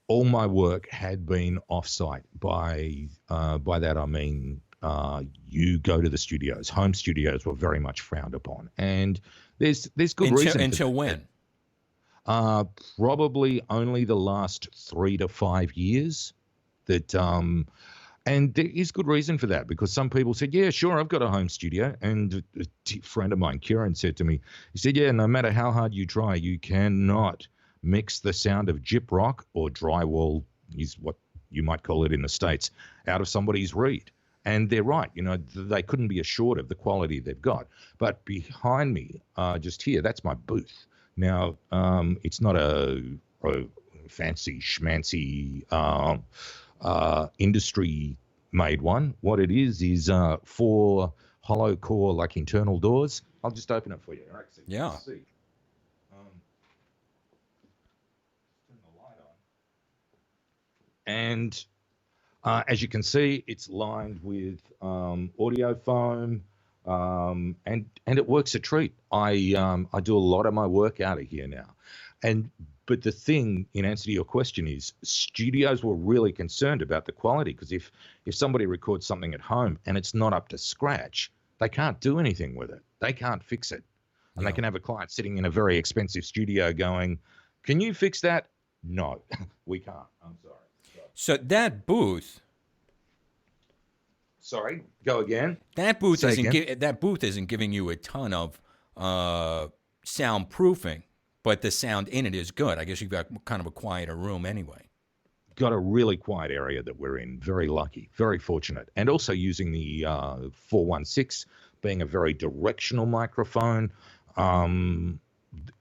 all my work had been off-site. By that I mean you go to the studios. Home studios were very much frowned upon, and there's good reason until when. Probably only the last 3 to 5 years. That and there is good reason for that, because some people said, yeah, sure, I've got a home studio. And a friend of mine, Kieran, said to me, he said, yeah, no matter how hard you try, you cannot mix the sound of gyprock or drywall, is what you might call it in the States, out of somebody's reed. And they're right. You know, they couldn't be assured of the quality they've got. But behind me, just here, that's my booth. Now, it's not a fancy schmancy industry-made one. What it is 4 hollow core, like internal doors. I'll just open it for you. All right, so you can see. Turn the light on. And as you can see, it's lined with audio foam, and it works a treat. I do a lot of my work out of here now, but the thing, in answer to your question, is studios were really concerned about the quality, because if somebody records something at home and it's not up to scratch, they can't do anything with it. They can't fix it, and they can have a client sitting in a very expensive studio going, "Can you fix that?" No, we can't. I'm sorry. So that booth. Sorry, go again. That booth isn't giving you a ton of soundproofing, but the sound in it is good. I guess you've got kind of a quieter room anyway. Got a really quiet area that we're in. Very lucky, very fortunate, and also using the 416 being a very directional microphone.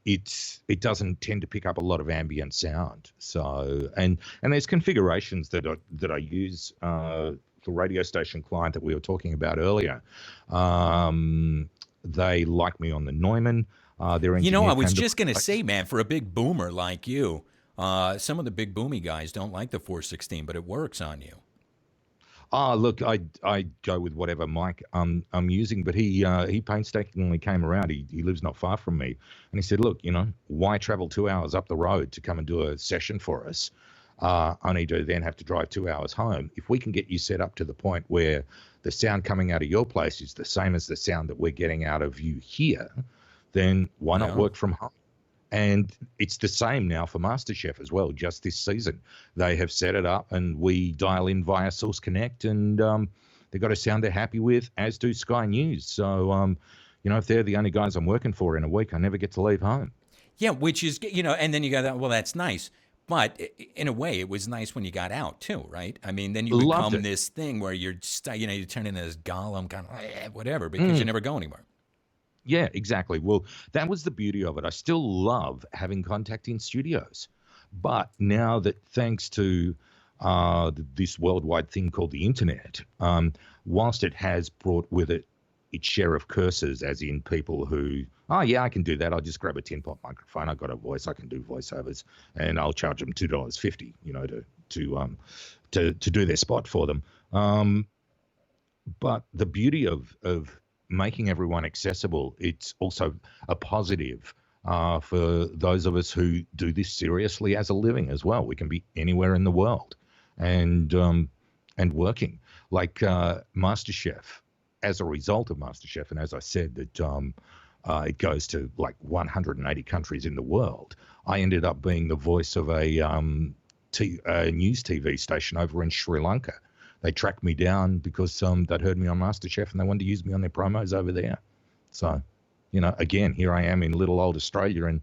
It doesn't tend to pick up a lot of ambient sound. So and there's configurations that I use. The radio station client that we were talking about earlier, they like me on the Neumann. I was just going to say, man, for a big boomer like you, some of the big boomy guys don't like the 416, but it works on you. Look, I go with whatever mic I'm using, but he painstakingly came around. He lives not far from me, and he said, look, why travel 2 hours up the road to come and do a session for us? Only to then have to drive 2 hours home. If we can get you set up to the point where the sound coming out of your place is the same as the sound that we're getting out of you here, then why not work from home? And it's the same now for MasterChef as well. Just this season, they have set it up, and we dial in via Source Connect, and they've got a sound they're happy with, as do Sky News. So, if they're the only guys I'm working for in a week, I never get to leave home. Yeah, which is, and then you go, well, that's nice. But in a way, it was nice when you got out too, right? I mean, then you become this thing where you turn into this golem kind of whatever, because you never go anywhere. Yeah, exactly. Well, that was the beauty of it. I still love having contact in studios, but now that thanks to this worldwide thing called the internet, whilst it has brought with it its share of curses, as in people who, oh yeah, I can do that. I'll just grab a tin pot microphone. I've got a voice. I can do voiceovers, and I'll charge them $2.50, to do their spot for them. But the beauty of making everyone accessible, it's also a positive for those of us who do this seriously as a living as well. We can be anywhere in the world, and working like MasterChef. As a result of MasterChef, and as I said, that it goes to like 180 countries in the world, I ended up being the voice of a news TV station over in Sri Lanka. They tracked me down because they'd heard me on MasterChef, and they wanted to use me on their promos over there. So, again, here I am in little old Australia, and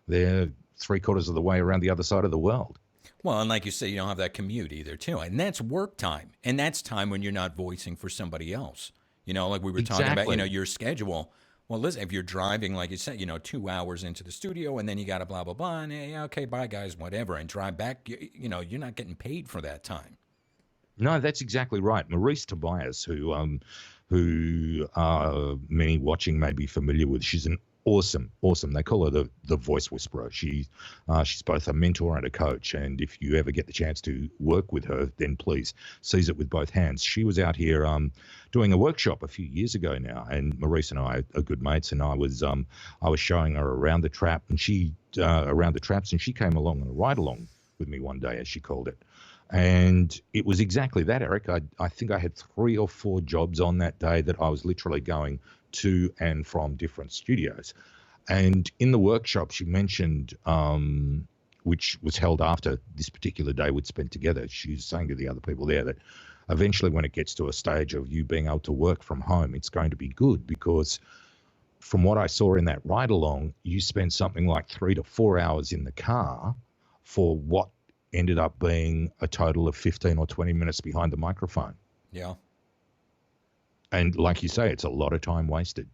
they're 3/4 of the way around the other side of the world. Well, and like you say, you don't have that commute either, too. And that's work time. And that's time when you're not voicing for somebody else. Like we were talking about, your schedule. Well, listen, if you're driving, like you said, 2 hours into the studio, and then you got to blah, blah, blah, and okay, bye, guys, whatever, and drive back, you're not getting paid for that time. No, that's exactly right. Maurice Tobias, who many watching may be familiar with, she's an awesome. They call her the voice whisperer. She's both a mentor and a coach. And if you ever get the chance to work with her, then please seize it with both hands. She was out here doing a workshop a few years ago now, and Maurice and I are good mates. And I was showing her around the trap, and she around the traps, and she came along on a ride along with me one day, as she called it. And it was exactly that, Eric. I think I had 3 or 4 jobs on that day that I was literally going to and from different studios. And in the workshop, she mentioned, which was held after this particular day we'd spent together, she was saying to the other people there that eventually when it gets to a stage of you being able to work from home, it's going to be good, because from what I saw in that ride along, you spend something like 3 to 4 hours in the car for what ended up being a total of 15 or 20 minutes behind the microphone. Yeah. And like you say, it's a lot of time wasted.